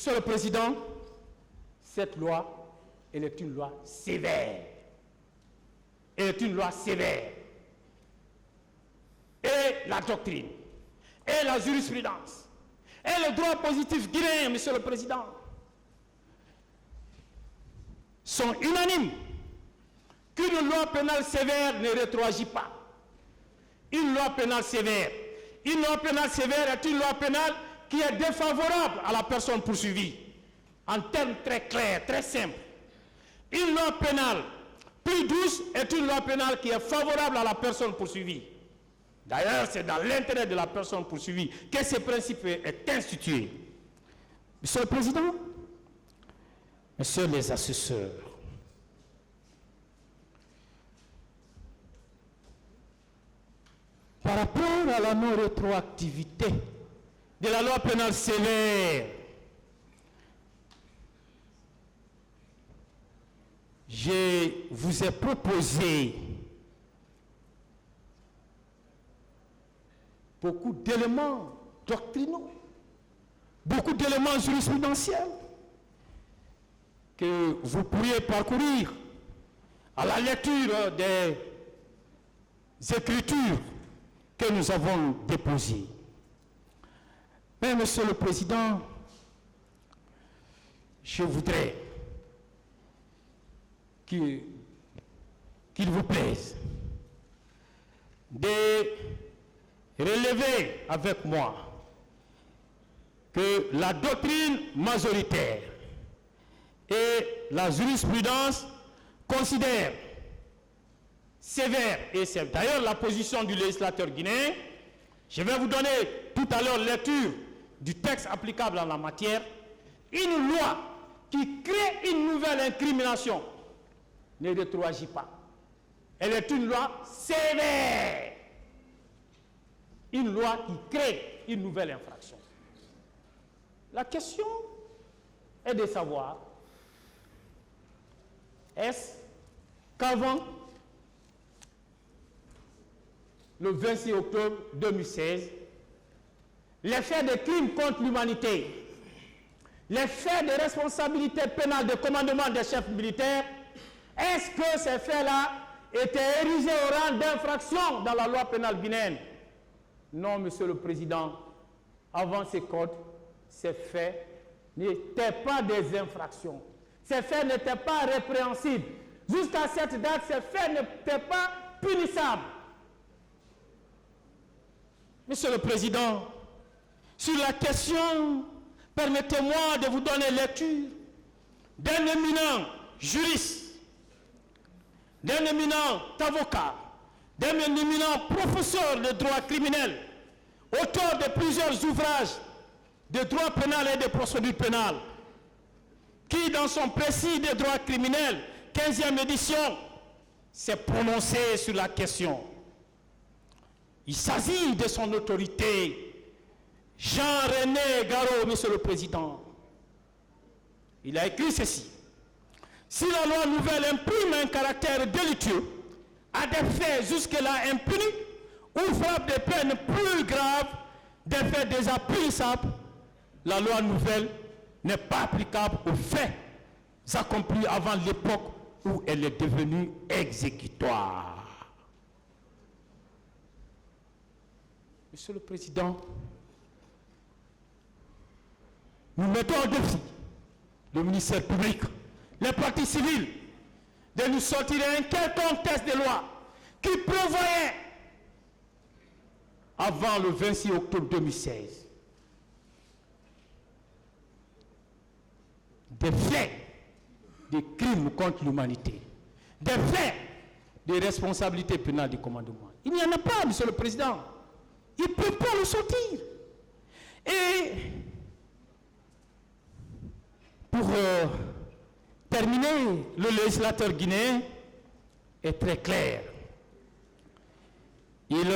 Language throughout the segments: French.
Monsieur le Président, cette loi, elle est une loi sévère. Elle est une loi sévère. Et la doctrine, et la jurisprudence, et le droit positif guinéen, Monsieur le Président, sont unanimes qu'une loi pénale sévère ne rétroagit pas. Une loi pénale sévère. Une loi pénale sévère est une loi pénale qui est défavorable à la personne poursuivie. En termes très clairs, très simples. Une loi pénale plus douce est une loi pénale qui est favorable à la personne poursuivie. D'ailleurs, c'est dans l'intérêt de la personne poursuivie que ce principe est institué. Monsieur le Président, Messieurs les assesseurs, par rapport à la non-rétroactivité de la loi pénale sévère, je vous ai proposé beaucoup d'éléments doctrinaux, beaucoup d'éléments jurisprudentiels que vous pourriez parcourir à la lecture des écritures que nous avons déposées. Mais, Monsieur le Président, je voudrais qu'il vous plaise de relever avec moi que la doctrine majoritaire et la jurisprudence considèrent sévère, et c'est d'ailleurs la position du législateur guinéen. Je vais vous donner tout à l'heure lecture du texte applicable en la matière. Une loi qui crée une nouvelle incrimination ne rétroagit pas. Elle est une loi sévère. Une loi qui crée une nouvelle infraction. La question est de savoir, est-ce qu'avant le 26 octobre 2016, les faits de crimes contre l'humanité, les faits de responsabilité pénale de commandement des chefs militaires, est-ce que ces faits-là étaient érigés au rang d'infraction dans la loi pénale guinéenne? Non, Monsieur le Président. Avant ces codes, ces faits n'étaient pas des infractions. Ces faits n'étaient pas répréhensibles. Jusqu'à cette date, ces faits n'étaient pas punissables. Monsieur le Président, sur la question, permettez-moi de vous donner lecture d'un éminent juriste, d'un éminent avocat, d'un éminent professeur de droit criminel, auteur de plusieurs ouvrages de droit pénal et de procédure pénale, qui, dans son précis de droit criminel, 15e édition, s'est prononcé sur la question. Il s'agit de son autorité, Jean-René Garot, Monsieur le Président. Il a écrit ceci. Si la loi nouvelle imprime un caractère délicieux à des faits jusque-là impunis ou frappe des peines plus graves, des faits déjà punissables, la loi nouvelle n'est pas applicable aux faits accomplis avant l'époque où elle est devenue exécutoire. Monsieur le Président, nous mettons en défi le ministère public, les partis civils, de nous sortir un quelconque texte de loi qui prévoyait, avant le 26 octobre 2016, des faits de crimes contre l'humanité, des faits de responsabilité pénale du commandement. Il n'y en a pas, Monsieur le Président. Ils ne peuvent pas le sortir. Et pour terminer, le législateur guinéen est très clair. Il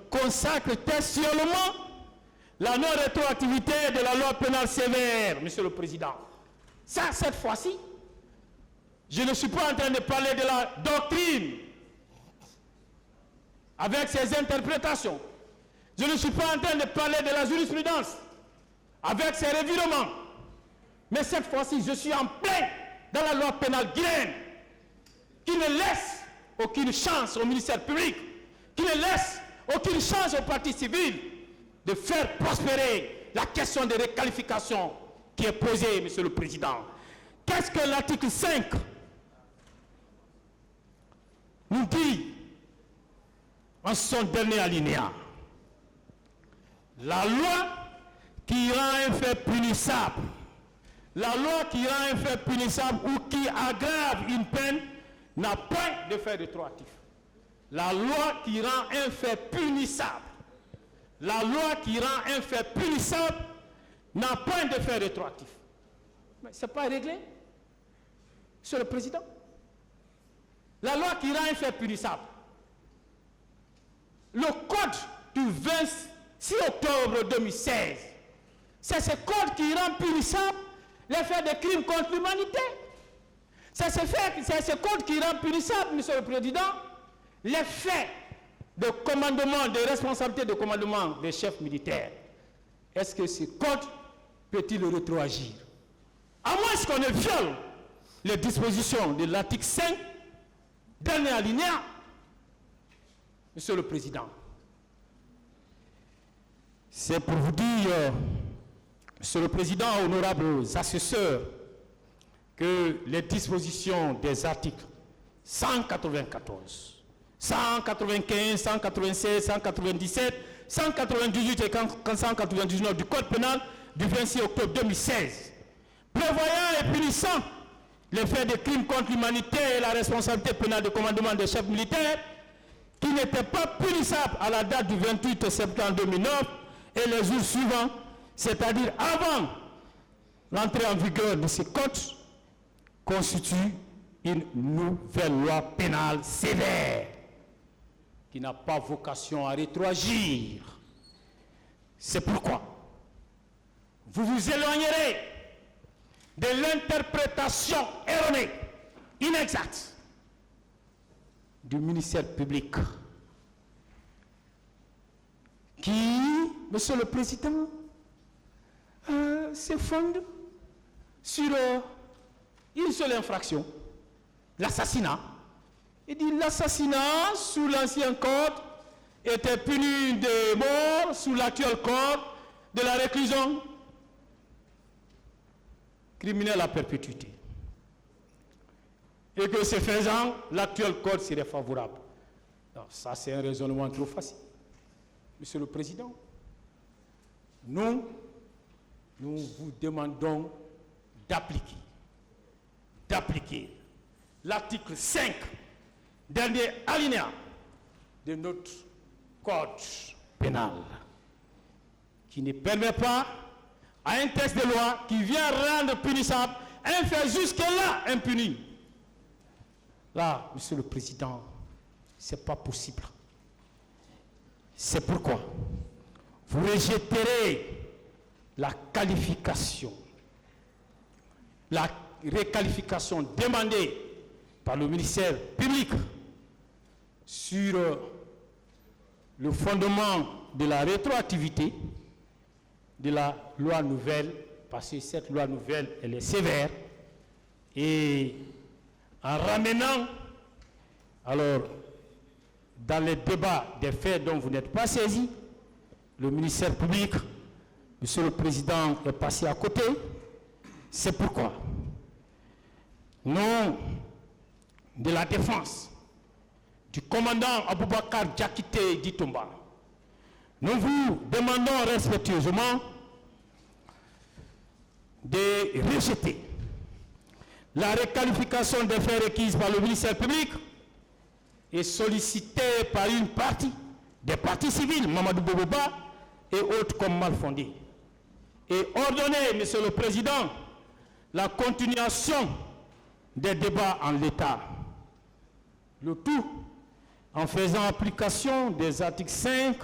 consacre textuellement la non-rétroactivité de la loi pénale sévère, Monsieur le Président. Ça, cette fois-ci, je ne suis pas en train de parler de la doctrine avec ses interprétations. Je ne suis pas en train de parler de la jurisprudence avec ses revirements. Mais cette fois-ci, je suis en plein dans la loi pénale guinéenne, qui ne laisse aucune chance au ministère public, qui ne laisse aucune chance aux partis civils de faire prospérer la question de réqualification qui est posée, Monsieur le Président. Qu'est-ce que l'article 5 nous dit en son dernier alinéa? La loi qui rend un fait punissable, la loi qui rend un fait punissable ou qui aggrave une peine n'a point de fait rétroactif. La loi qui rend un fait punissable, la loi qui rend un fait punissable n'a point de fait rétroactif. Mais ce n'est pas réglé, Monsieur le Président. La loi qui rend un fait punissable. Le code du 26 octobre 2016, c'est ce code qui rend punissable les faits de crimes contre l'humanité. C'est ce code qui rend punissable, Monsieur le Président, les faits de commandement, de responsabilité de commandement des chefs militaires. Est-ce que ce code peut-il rétroagir? À moins qu'on ne viole les dispositions de l'article 5, dernier alinéa, Monsieur le Président. C'est pour vous dire, Monsieur le Président, honorables assesseurs, que les dispositions des articles 194, 195, 196, 197, 198 et 199 du Code pénal du 26 octobre 2016, prévoyant et punissant les faits de crimes contre l'humanité et la responsabilité pénale de commandement des chefs militaires, qui n'étaient pas punissables à la date du 28 septembre 2009 et les jours suivants, c'est-à-dire avant l'entrée en vigueur de ces codes, constitue une nouvelle loi pénale sévère qui n'a pas vocation à rétroagir. C'est pourquoi vous vous éloignerez de l'interprétation erronée, inexacte du ministère public qui, Monsieur le Président, se fonde sur une seule infraction, l'assassinat. Il dit l'assassinat sous l'ancien code était puni de mort, sous l'actuel code de la réclusion criminelle à perpétuité. Et que ce faisant, l'actuel code serait favorable. Non, ça c'est un raisonnement trop facile. Monsieur le Président, nous vous demandons d'appliquer l'article 5, dernier alinéa de notre code pénal, qui ne permet pas à un texte de loi qui vient rendre punissable un fait jusque-là impuni. Là, Monsieur le Président, ce n'est pas possible. C'est pourquoi vous rejetterez la qualification, la réqualification demandée par le ministère public sur le fondement de la rétroactivité de la loi nouvelle, parce que cette loi nouvelle, elle est sévère, et en ramenant, alors, dans les débats des faits dont vous n'êtes pas saisi, le ministère public, Monsieur le Président, est passé à côté. C'est pourquoi, nom de la défense du commandant Aboubakar Diakité Ditomba, nous vous demandons respectueusement de rejeter la réqualification des faits requises par le ministère public et sollicitée par une partie des partis civils, Mamadou Boboba et autres comme mal fondés, et ordonner, Monsieur le Président, la continuation des débats en l'état. Le tout en faisant application des articles 5,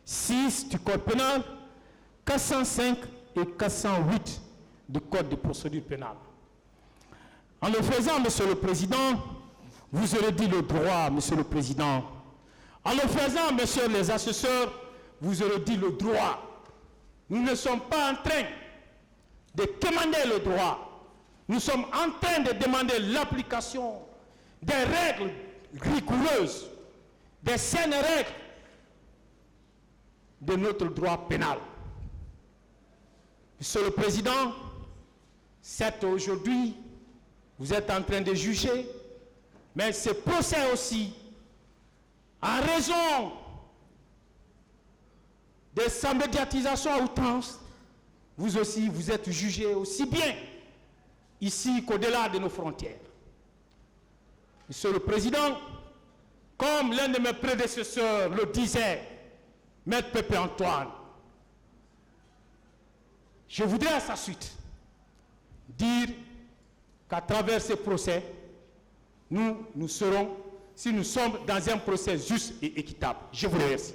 6 du Code pénal, 405 et 408 du Code de procédure pénale. En le faisant, Monsieur le Président, vous aurez dit le droit, Monsieur le Président. En le faisant, Messieurs les assesseurs, vous aurez dit le droit. Nous ne sommes pas en train de demander le droit. Nous sommes en train de demander l'application des règles rigoureuses, des saines règles de notre droit pénal. Monsieur le Président, certes aujourd'hui, vous êtes en train de juger, mais ce procès aussi, en raison de sa médiatisation à outrance, vous aussi, vous êtes jugés aussi bien ici qu'au-delà de nos frontières. Monsieur le Président, comme l'un de mes prédécesseurs le disait, Maître Pépé Antoine, je voudrais à sa suite dire qu'à travers ce procès, nous serons, si nous sommes dans un procès juste et équitable. Je vous remercie.